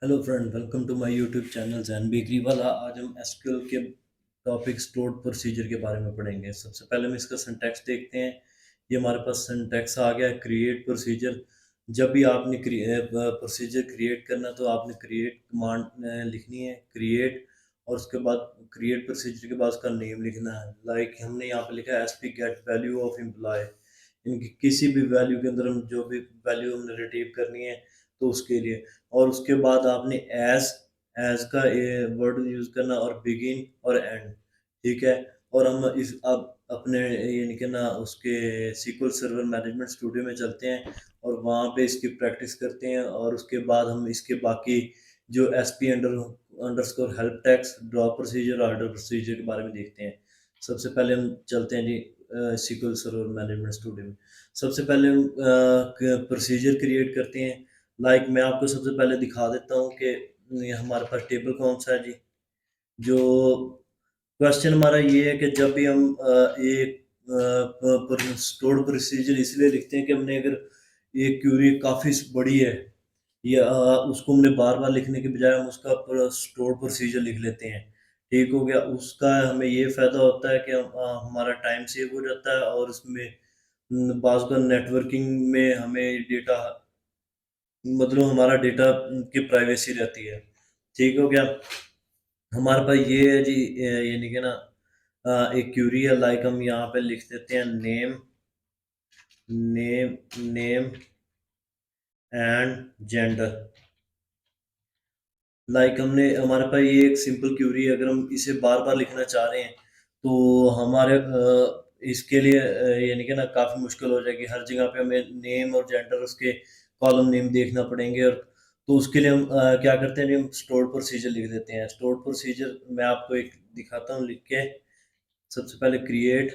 Hello friend, welcome to my YouTube channel Jain bakery वाला। आज हम एसक्यूएल के टॉपिक स्टोर्ड प्रोसीजर के बारे में पढ़ेंगे। सबसे पहले हम इसका सिंटैक्स देखते हैं। ये हमारे पास सिंटैक्स आ गया है, क्रिएट प्रोसीजर। जब भी आपने प्रोसीजर क्रिएट करना तो आपने क्रिएट कमांड लिखनी है, क्रिएट। और उसके बाद क्रिएट प्रोसीजर के बाद उसका नेम लिखना है। लाइक हमने यहाँ पे लिखा है S P get value of employ. इनकी किसी भी वैल्यू के अंदर हम जो भी वैल्यू हमने रिट्रीव करनी है तो उसके लिए। और उसके बाद आपने एज का वर्ड यूज करना, और बिगिन और एंड। ठीक है। और हम इस अब अपने यानी कि ना उसके सीक्वल सर्वर मैनेजमेंट स्टूडियो में चलते हैं और वहाँ पे इसकी प्रैक्टिस करते हैं। और उसके बाद हम इसके बाकी जो S P underscore help text drop procedure order procedure के बारे में देखते हैं। सबसे पहले हम चलते हैं जी सीक्वल सर्वर मैनेजमेंट स्टूडियो में। सबसे पहले हम प्रोसीजर क्रिएट करते हैं। लाइक मैं आपको सबसे पहले दिखा देता हूँ कि ये हमारे पास टेबल कौन सा है जी। जो क्वेश्चन हमारा ये है कि जब भी हम एक स्टोर्ड प्रोसीजर इसलिए लिखते हैं कि हमने अगर एक क्यूरी काफ़ी बड़ी है या उसको हमने बार बार लिखने के बजाय हम उसका स्टोर्ड प्रोसीजर लिख लेते हैं। ठीक हो गया। उसका हमें ये फ़ायदा होता है कि हमारा टाइम सेव हो जाता है। और उसमें बाज़ का नेटवर्किंग में हमें डेटा, मतलब हमारा डेटा की प्राइवेसी रहती है। ठीक हो गया। हमारे पास ये है जी यानी कि ना एक क्यूरी है। लाइक हम यहाँ पे लिख देते हैं name name name and gender. Like हमने हमारे पास ये एक सिंपल क्यूरी है। अगर हम इसे बार बार लिखना चाह रहे हैं तो हमारे इसके लिए यानी कि ना काफ़ी मुश्किल हो जाएगी। हर जगह पे हमें नेम और जेंडर उसके कॉलम नेम देखना पड़ेंगे। और तो उसके लिए हम क्या करते हैं जी, हम स्टोर्ड प्रोसीजर लिख देते हैं। स्टोर्ड प्रोसीजर मैं आपको एक दिखाता हूँ लिख के। सबसे पहले क्रिएट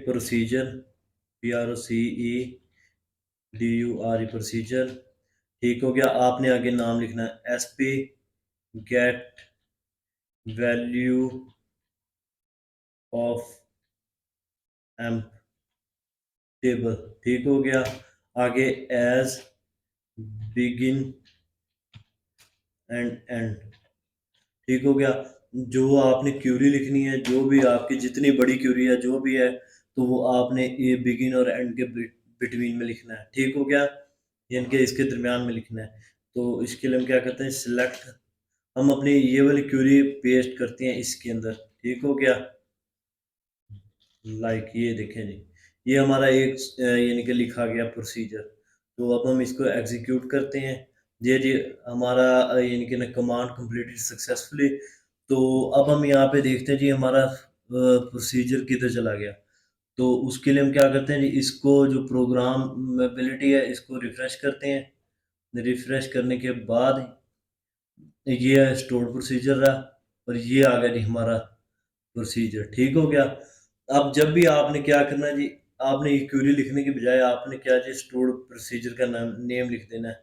प्रोसीजर, PROCEDURE प्रोसीजर। ठीक हो गया। आपने आगे नाम लिखना है S P get value of M table. ठीक हो गया। आगे एज बिगिन एंड एंड। ठीक हो गया। जो आपने क्यूरी लिखनी है, जो भी आपकी जितनी बड़ी क्यूरी है जो भी है, तो वो आपने ये बिगिन और एंड के बिटवीन में लिखना है। ठीक हो गया। यानी कि इसके दरमियान में लिखना है। तो इसके लिए हम क्या करते हैं, सिलेक्ट। हम अपनी ये वाली क्यूरी पेस्ट करते हैं इसके अंदर। ठीक हो गया। लाइक ये देखें जी, ये हमारा एक यानी कि लिखा गया प्रोसीजर। तो अब हम इसको एग्जीक्यूट करते हैं। ये जी हमारा यानी कि ना कमांड कंप्लीटेड सक्सेसफुली। तो अब हम यहाँ पे देखते हैं जी हमारा प्रोसीजर किधर चला गया। तो उसके लिए हम क्या करते हैं जी, इसको जो प्रोग्रामेबिलिटी है इसको रिफ्रेश करते हैं। रिफ्रेश करने के बाद ये है स्टोर प्रोसीजर रहा, और ये आ गया जी हमारा प्रोसीजर। ठीक हो गया। अब जब भी आपने क्या करना है जी, आपने ये क्यूरी लिखने के बजाय आपने क्या जी स्टोर प्रोसीजर का नाम नेम लिख देना है।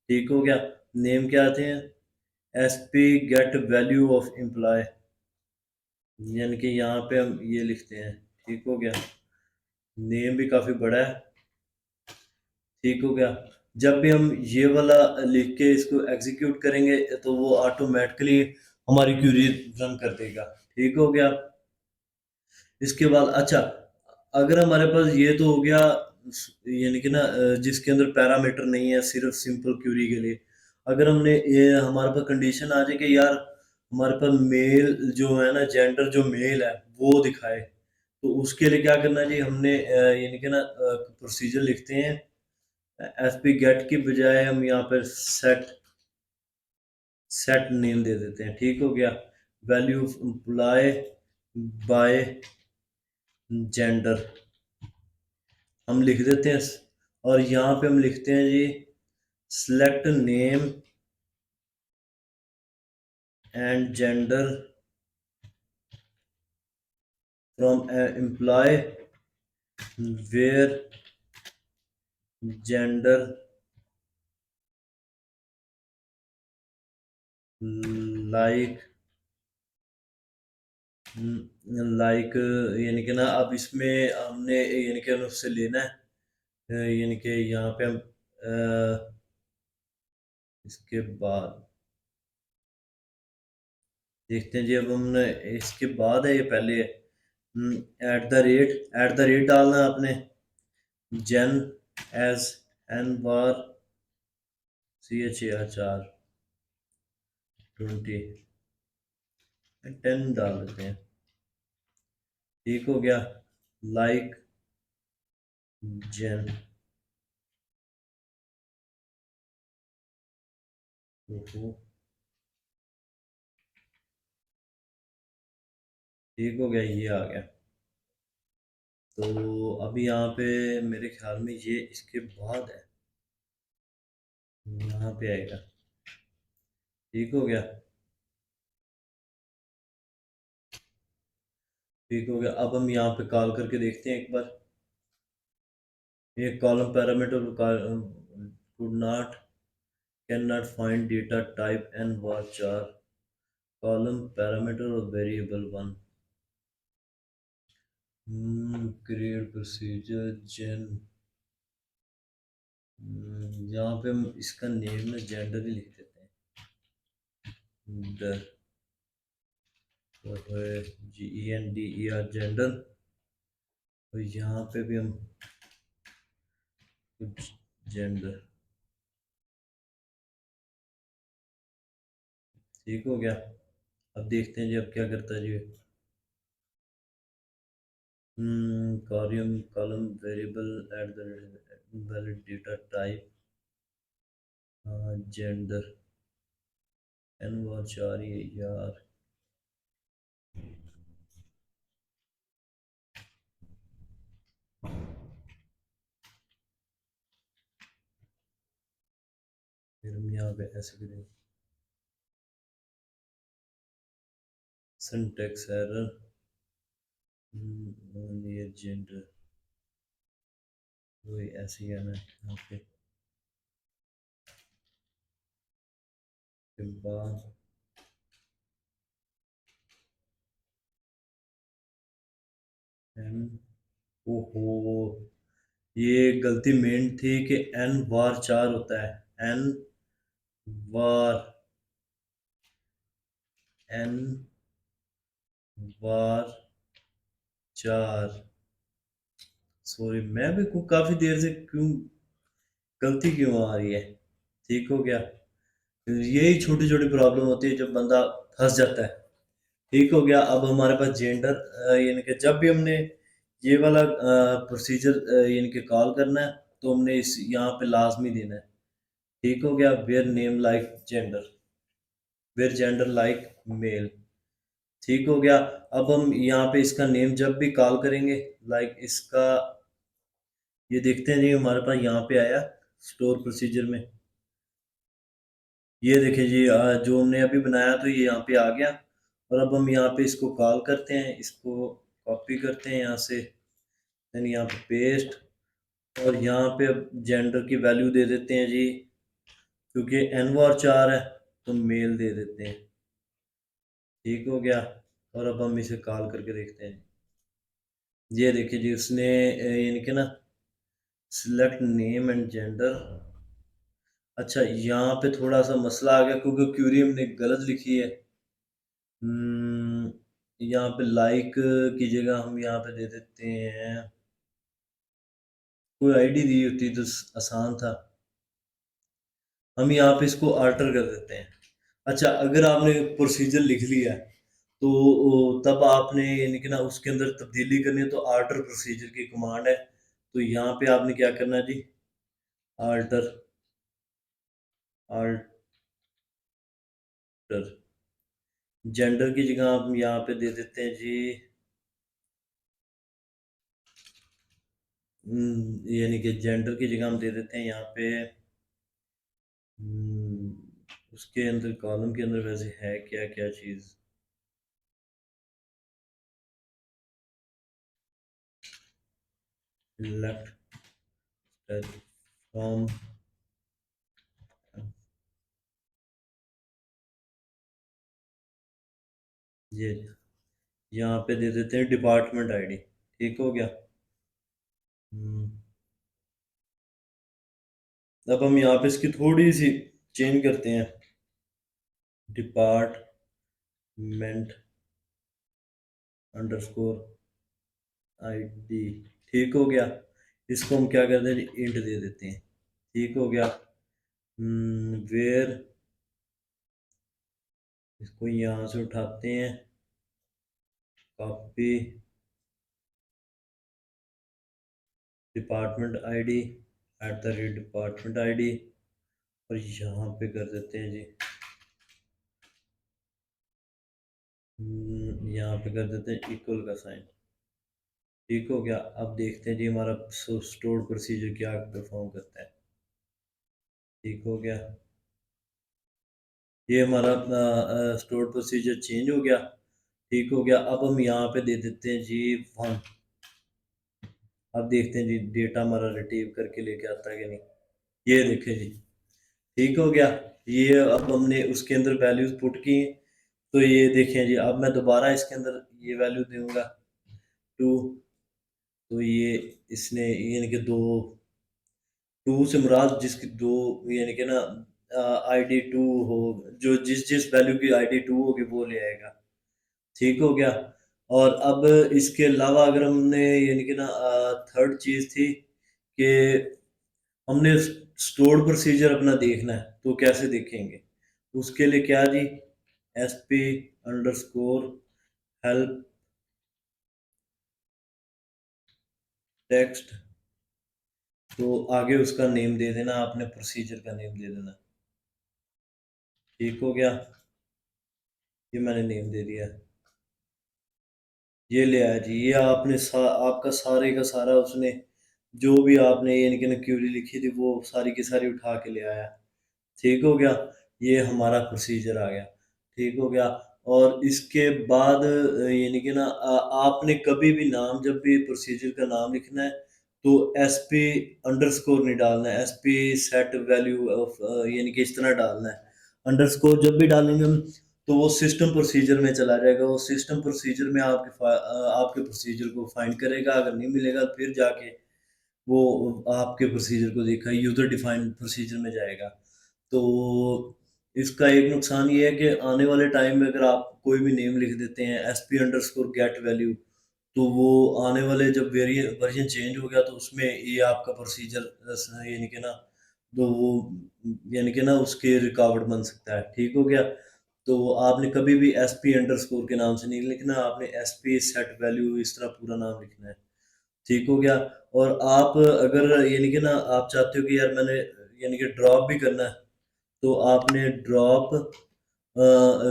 ठीक हो गया। नेम क्या आते हैं, S P get value of employ. यानी कि यहाँ पे हम ये लिखते हैं। ठीक हो गया। नेम भी काफ़ी बड़ा है। ठीक हो गया। जब भी हम ये वाला लिख के इसको एग्जीक्यूट करेंगे तो वो ऑटोमेटिकली हमारी क्यूरी रन कर देगा। ठीक हो गया। इसके बाद अच्छा, अगर हमारे पास ये तो हो गया यानी कि ना जिसके अंदर पैरामीटर नहीं है, सिर्फ सिंपल क्यूरी के लिए। अगर हमने ये हमारे पास कंडीशन आ जाए कि यार हमारे पास मेल जो है ना, जेंडर जो मेल है वो दिखाए, तो उसके लिए क्या करना है जी, हमने यानी कि ना प्रोसीजर लिखते हैं। एफ पी गेट की बजाय हम यहाँ पर सेट सेट नेम दे देते हैं। ठीक हो गया। वैल्यू अप्लाई बाय जेंडर हम लिख देते हैं। और यहाँ पे हम लिखते हैं जी select name and gender from employ where gender like like. यानी कि ना अब इसमें हमने यानी कि उससे लेना है यानी कि यहाँ पे हम इसके बाद देखते हैं जी। अब हमने इसके बाद है, ये पहले है। एट द रेट डालना है आपने। जेन एज एन बार CHAR 20 10 डाल देते हैं। ठीक हो गया। लाइक जेन। ठीक हो गया, ये आ गया। तो अभी यहाँ पे मेरे ख्याल में ये इसके बाद है, यहाँ पे आएगा। ठीक हो गया। ठीक हो गया। अब हम यहाँ पे कॉल करके देखते हैं एक बार। ये column parameter could not cannot find data type and varchar column parameter of variable one। create procedure gen। यहाँ पे हम इसका नेम में जेंडर ही लिख देते हैं। डर GENDER जेंडर। और यहाँ पे भी हम कुछ जेंडर। ठीक हो गया। अब देखते हैं जी अब क्या करता है जी। Column variable at the valid data type gender N char ये यार। फिर हम यहाँ पे ऐसे करेंगे। Syntax error. ये जेंडर वही ऐसे ही आना है यहाँ पे। के बाद एन। ओहो, ये गलती मेन थी कि एन बार चार होता है। एन बार एन बार चार। सॉरी, मैं भी काफी देर से क्यों गलती क्यों आ रही है। ठीक हो गया। यही छोटी छोटी प्रॉब्लम होती है जब बंदा फंस जाता है। ठीक हो गया। अब हमारे पास जेंडर यानी कि जब भी हमने ये वाला प्रोसीजर यानी कि कॉल करना है, तो हमने इस यहाँ पे लाजमी देना है। ठीक हो गया। Where name like gender, where gender like male. ठीक हो गया। अब हम यहाँ पे इसका नेम जब भी कॉल करेंगे, लाइक इसका, ये देखते हैं जी हमारे पास यहाँ पे आया स्टोर प्रोसीजर में। ये देखिए जी, जो हमने अभी बनाया तो ये यहाँ पे आ गया। और अब हम यहाँ पे इसको कॉल करते हैं, इसको कॉपी करते हैं यहाँ से, देन यहाँ पे पेस्ट। और यहाँ पे अब जेंडर की वैल्यू दे देते हैं जी, क्योंकि एन वार चार है तो मेल दे देते हैं। ठीक हो गया। और अब हम इसे कॉल करके देखते हैं। ये देखिए जी, उसने यानी कि ना सिलेक्ट नेम एंड जेंडर। अच्छा, यहाँ पे थोड़ा सा मसला आ गया क्योंकि क्यूरी हमने गलत लिखी है। यहाँ पे लाइक की जगह हम यहाँ पे दे देते हैं, कोई आईडी दी होती तो आसान था। हम यहाँ पे इसको अल्टर कर देते हैं। अच्छा, अगर आपने प्रोसीजर लिख लिया है तो तब आपने यानी कि ना उसके अंदर तब्दीली करनी है तो अल्टर प्रोसीजर की कमांड है। तो यहाँ पे आपने क्या करना है जी, अल्टर अल्टर जेंडर की जगह आप यहाँ पे दे देते हैं जी, यानी कि जेंडर की जगह हम दे देते हैं यहाँ पे। उसके अंदर कॉलम के अंदर वैसे है क्या क्या चीज़। लेफ्ट फ्रॉम, ये यहाँ पे दे देते हैं डिपार्टमेंट आईडी। ठीक हो गया। हम्म, अब हम यहाँ पे इसकी थोड़ी सी चेंज करते हैं, डिपार्टमेंट अंडरस्कोर आईडी। ठीक हो गया। इसको हम क्या करते हैं, इंट दे देते हैं। ठीक हो गया। वेयर, इसको यहाँ से उठाते हैं, copy department ID at the rate department ID, और यहाँ पे कर देते हैं जी, यहाँ पे कर देते हैं इक्वल का साइन। ठीक हो गया। अब देखते हैं जी हमारा स्टोर प्रोसीजर क्या परफॉर्म करता है। ठीक हो गया। ये हमारा स्टोर प्रोसीजर चेंज हो गया। ठीक हो गया। अब हम यहाँ पे दे देते हैं जी 1। अब देखते हैं जी डेटा हमारा रिट्रीव करके लेके आता है कि नहीं। ये देखें जी, ठीक हो गया। ये अब हमने उसके अंदर वैल्यूज पुट की, तो ये देखें जी, अब मैं दोबारा इसके अंदर ये वैल्यू दूंगा 2। तो ये इसने यानी कि 2, 2 से मुराद जिसकी 2 यानी कि ना आईडी 2 हो, जो जिस जिस वैल्यू की आईडी 2 होगी वो ले आएगा। ठीक हो गया। और अब इसके अलावा अगर हमने यानी कि ना थर्ड चीज़ थी कि हमने स्टोर्ड प्रोसीजर अपना देखना है, तो कैसे देखेंगे। उसके लिए क्या जी, S P underscore help text, तो आगे उसका नेम दे देना, आपने प्रोसीजर का नेम दे देना। ठीक हो गया। ये मैंने नेम दे दिया। ये ले आया जी, ये आपने आपका सारे का सारा उसने जो भी आपने यानी कि ना क्यूरी लिखी थी वो सारी की सारी उठा के ले आया। ठीक हो गया। ये हमारा प्रोसीजर आ गया। ठीक हो गया। और इसके बाद यानी कि ना आपने कभी भी नाम, जब भी प्रोसीजर का नाम लिखना है तो एस पी अंडरस्कोर नहीं डालना है, S P set value of यानी कि इस तरह डालना है। अंडरस्कोर जब भी डालेंगे हम तो वो सिस्टम प्रोसीजर में चला जाएगा, वो सिस्टम प्रोसीजर में आपके प्रोसीजर को फाइंड करेगा। अगर नहीं मिलेगा फिर जाके वो आपके प्रोसीजर को देखा यूज़र डिफाइंड प्रोसीजर में जाएगा। तो इसका एक नुकसान ये है कि आने वाले टाइम में अगर आप कोई भी नेम लिख देते हैं S P under score get value, तो वो आने वाले जब वर्जन चेंज हो गया तो उसमें ये आपका प्रोसीजर यानी कि ना, तो वो यानी कि ना उसके रिकॉर्ड बन सकता है। ठीक हो गया। तो आपने कभी भी एस पी अंडर स्कोर के नाम से नहीं लिखना, आपने एस पी सेट वैल्यू इस तरह पूरा नाम लिखना है। ठीक हो गया। और आप अगर यानी कि ना आप चाहते हो कि यार मैंने यानी कि ड्रॉप भी करना है, तो आपने ड्रॉप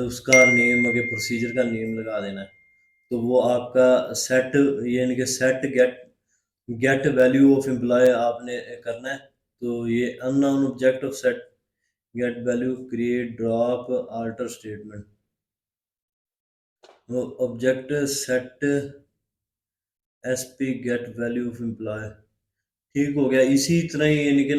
उसका नेम अगर प्रोसीजर का नेम लगा देना है, तो वो आपका सेट यानी कि set get get value of employ आपने करना है। तो ये unknown object of set get value create drop alter statement, वो object set S P get value of employ. ठीक हो गया। इसी तरह ही यानी कि ना